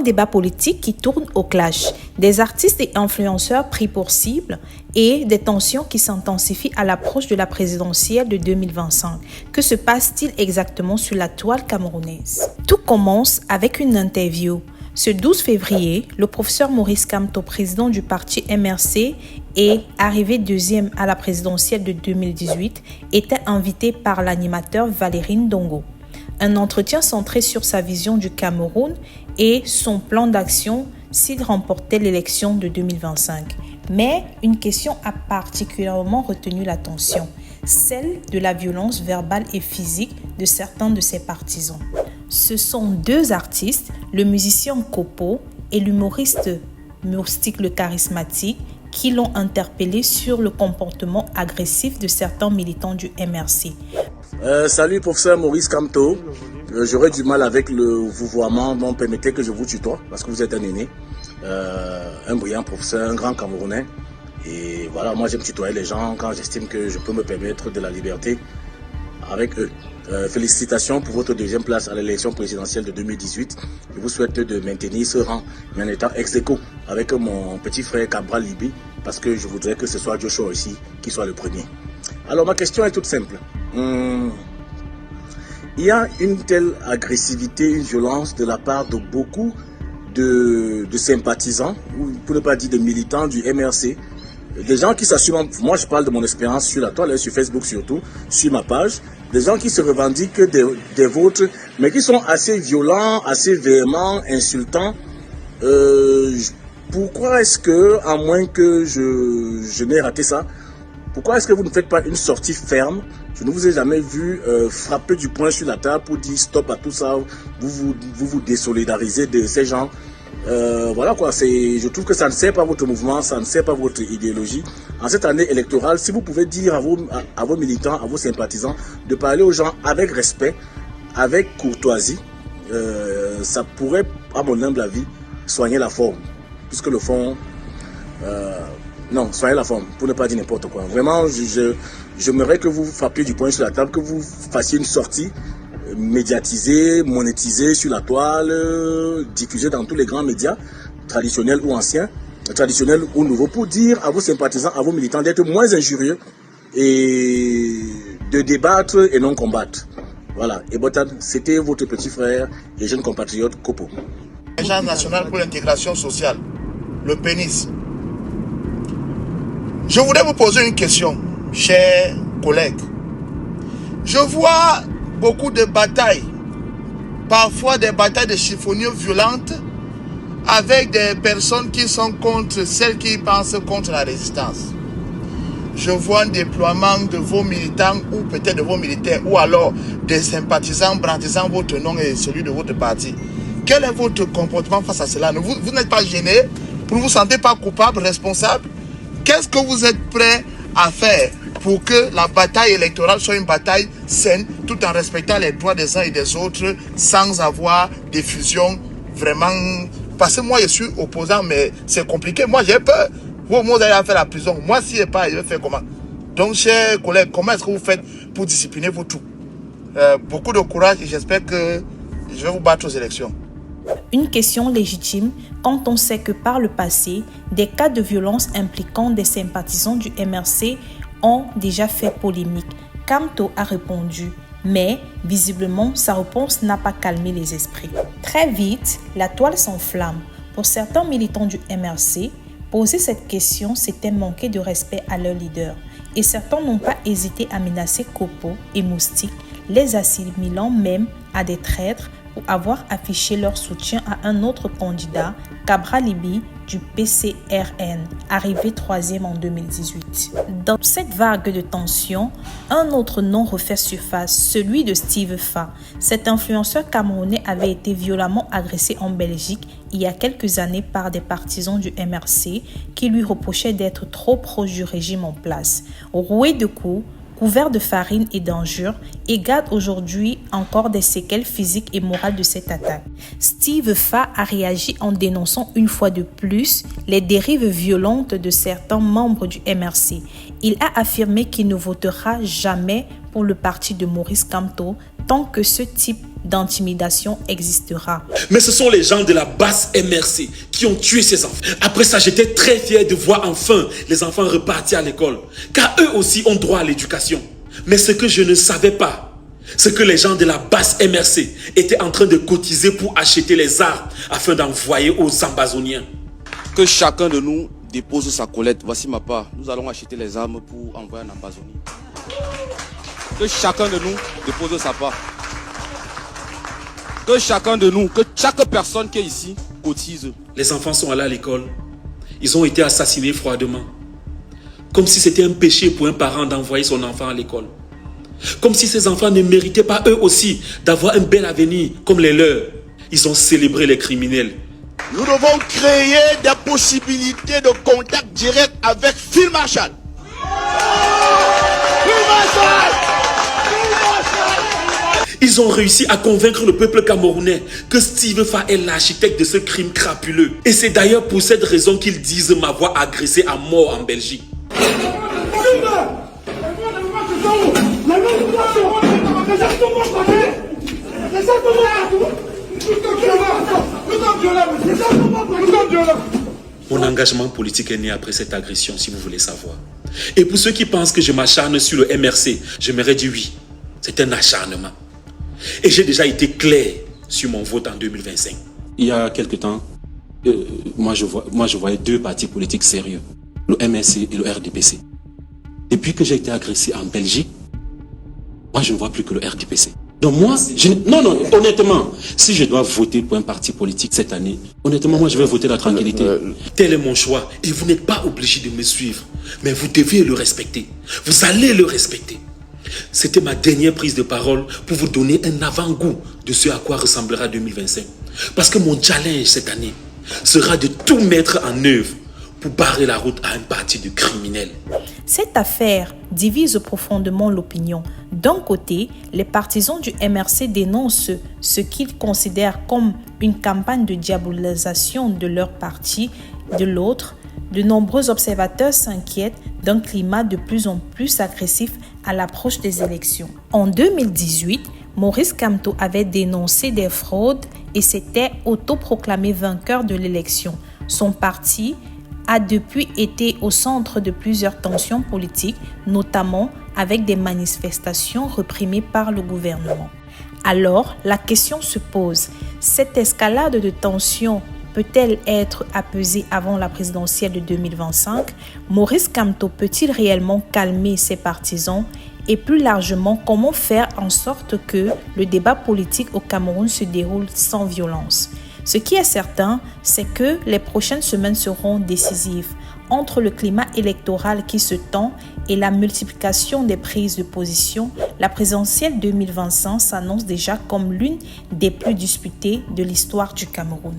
un débat politique qui tourne au clash, des artistes et influenceurs pris pour cible et des tensions qui s'intensifient à l'approche de la présidentielle de 2025. Que se passe-t-il exactement sur la toile camerounaise? Tout commence avec une interview. Ce 12 février, le professeur Maurice Kamto, président du parti MRC et arrivé deuxième à la présidentielle de 2018, était invité par l'animateur Valérie Ndongo. Un entretien centré sur sa vision du Cameroun et son plan d'action s'il remportait l'élection de 2025. Mais une question a particulièrement retenu l'attention, celle de la violence verbale et physique de certains de ses partisans. Ce sont deux artistes, le musicien Kopo et l'humoriste Moustique le charismatique, qui l'ont interpellé sur le comportement agressif de certains militants du MRC. Salut professeur Maurice Kamto, j'aurais du mal avec le vouvoiement, donc permettez que je vous tutoie parce que vous êtes un aîné, un brillant professeur, un grand Camerounais. Et voilà, moi j'aime tutoyer les gens quand j'estime que je peux me permettre de la liberté avec eux. Félicitations pour votre deuxième place à l'élection présidentielle de 2018. Je vous souhaite de maintenir ce rang, mais en étant ex-aequo avec mon petit frère Cabral Libi, parce que je voudrais que ce soit Joshua aussi qui soit le premier. Alors ma question est toute simple. Il y a une telle agressivité, une violence de la part de beaucoup de sympathisants, ou pour ne pas dire de militants du MRC, des gens qui s'assument, moi je parle de mon expérience sur la toile, sur Facebook surtout, sur ma page, des gens qui se revendiquent des vôtres, mais qui sont assez violents, assez véhéments, insultants. Pourquoi est-ce que, à moins que je n'ai raté ça, pourquoi est-ce que vous ne faites pas une sortie ferme? Je ne vous ai jamais vu frapper du poing sur la table pour dire stop à tout ça, vous désolidarisez de ces gens. Voilà quoi, je trouve que ça ne sert pas votre mouvement, ça ne sert pas votre idéologie. En cette année électorale, si vous pouvez dire à vos militants, à vos sympathisants, de parler aux gens avec respect, avec courtoisie, ça pourrait, à mon humble avis, soigner la forme. Puisque le fond, non, soigner la forme, pour ne pas dire n'importe quoi. Vraiment, j'aimerais que vous frappiez du poing sur la table, que vous fassiez une sortie médiatisé, monétisé sur la toile, diffusé dans tous les grands médias, traditionnels ou anciens, traditionnels ou nouveaux, pour dire à vos sympathisants, à vos militants d'être moins injurieux et de débattre et non combattre. Voilà. Et Botan, c'était votre petit frère et jeune compatriote Kopo. L'Agence nationale pour l'intégration sociale, le PENIS. Je voudrais vous poser une question, chers collègues. Je vois beaucoup de batailles, parfois des batailles de chiffonniers violentes avec des personnes qui sont contre celles qui pensent contre la résistance. Je vois un déploiement de vos militants ou peut-être de vos militaires ou alors des sympathisants brandissant votre nom et celui de votre parti. Quel est votre comportement face à cela? Vous n'êtes pas gêné? Vous ne vous sentez pas coupable, responsable? Qu'est-ce que vous êtes prêt à faire pour que la bataille électorale soit une bataille saine, tout en respectant les droits des uns et des autres, sans avoir des fusions vraiment... Parce que moi, je suis opposant, mais c'est compliqué. Moi, j'ai peur. Vous allez faire la prison. Moi, si je n'ai pas, je vais faire comment? Donc, chers collègues, comment est-ce que vous faites pour discipliner vos troupes? Beaucoup de courage et j'espère que je vais vous battre aux élections. Une question légitime quand on sait que par le passé, des cas de violence impliquant des sympathisants du MRC ont déjà fait polémique. Kamto a répondu, mais visiblement sa réponse n'a pas calmé les esprits. Très vite, la toile s'enflamme. Pour certains militants du MRC, poser cette question, c'était manquer de respect à leur leader. Et certains n'ont pas hésité à menacer Kopo et Moustique, les assimilant même à des traîtres pour avoir affiché leur soutien à un autre candidat, Cabral Libi du PCRN, arrivé troisième en 2018. Dans cette vague de tension, un autre nom refait surface, celui de Steve Fa. Cet influenceur camerounais avait été violemment agressé en Belgique il y a quelques années par des partisans du MRC qui lui reprochaient d'être trop proche du régime en place. Roué de coups, couvert de farine et d'injures, et garde aujourd'hui encore des séquelles physiques et morales de cette attaque. Steve Fa a réagi en dénonçant une fois de plus les dérives violentes de certains membres du MRC. Il a affirmé qu'il ne votera jamais pour le parti de Maurice Kamto tant que ce type d'intimidation existera. Mais ce sont les gens de la basse MRC qui ont tué ces enfants. Après ça, j'étais très fier de voir enfin les enfants repartir à l'école. Car eux aussi ont droit à l'éducation. Mais ce que je ne savais pas, c'est que les gens de la basse MRC étaient en train de cotiser pour acheter les armes afin d'envoyer aux Ambazoniens. Que chacun de nous dépose sa collecte. Voici ma part. Nous allons acheter les armes pour envoyer en Ambazonie. Que chacun de nous dépose sa part. Que chacun de nous, que chaque personne qui est ici cotise. Les enfants sont allés à l'école. Ils ont été assassinés froidement. Comme si c'était un péché pour un parent d'envoyer son enfant à l'école. Comme si ces enfants ne méritaient pas eux aussi d'avoir un bel avenir comme les leurs. Ils ont célébré les criminels. Nous devons créer des possibilités de contact direct avec Field Marshal. Ils ont réussi à convaincre le peuple camerounais que Steve Fa est l'architecte de ce crime crapuleux. Et c'est d'ailleurs pour cette raison qu'ils disent m'avoir agressé à mort en Belgique. Mon engagement politique est né après cette agression, si vous voulez savoir. Et pour ceux qui pensent que je m'acharne sur le MRC, j'aimerais dire oui, c'est un acharnement. Et j'ai déjà été clair sur mon vote en 2025. Il y a quelque temps, moi je voyais deux partis politiques sérieux, le MRC et le RDPC. Depuis que j'ai été agressé en Belgique, moi je ne vois plus que le RDPC. Donc moi, honnêtement, si je dois voter pour un parti politique cette année, honnêtement, moi je vais voter la tranquillité. Tel est mon choix et vous n'êtes pas obligé de me suivre, mais vous devez le respecter. Vous allez le respecter. C'était ma dernière prise de parole pour vous donner un avant-goût de ce à quoi ressemblera 2025. Parce que mon challenge cette année sera de tout mettre en œuvre pour barrer la route à un parti de criminels. Cette affaire divise profondément l'opinion. D'un côté, les partisans du MRC dénoncent ce qu'ils considèrent comme une campagne de diabolisation de leur parti. De l'autre, de nombreux observateurs s'inquiètent d'un climat de plus en plus agressif à l'approche des élections. En 2018, Maurice Kamto avait dénoncé des fraudes et s'était autoproclamé vainqueur de l'élection. Son parti a depuis été au centre de plusieurs tensions politiques, notamment avec des manifestations réprimées par le gouvernement. Alors, la question se pose, cette escalade de tensions peut-elle être apaisée avant la présidentielle de 2025? Maurice Kamto peut-il réellement calmer ses partisans? Et plus largement, comment faire en sorte que le débat politique au Cameroun se déroule sans violence? Ce qui est certain, c'est que les prochaines semaines seront décisives. Entre le climat électoral qui se tend et la multiplication des prises de position, la présidentielle 2025 s'annonce déjà comme l'une des plus disputées de l'histoire du Cameroun.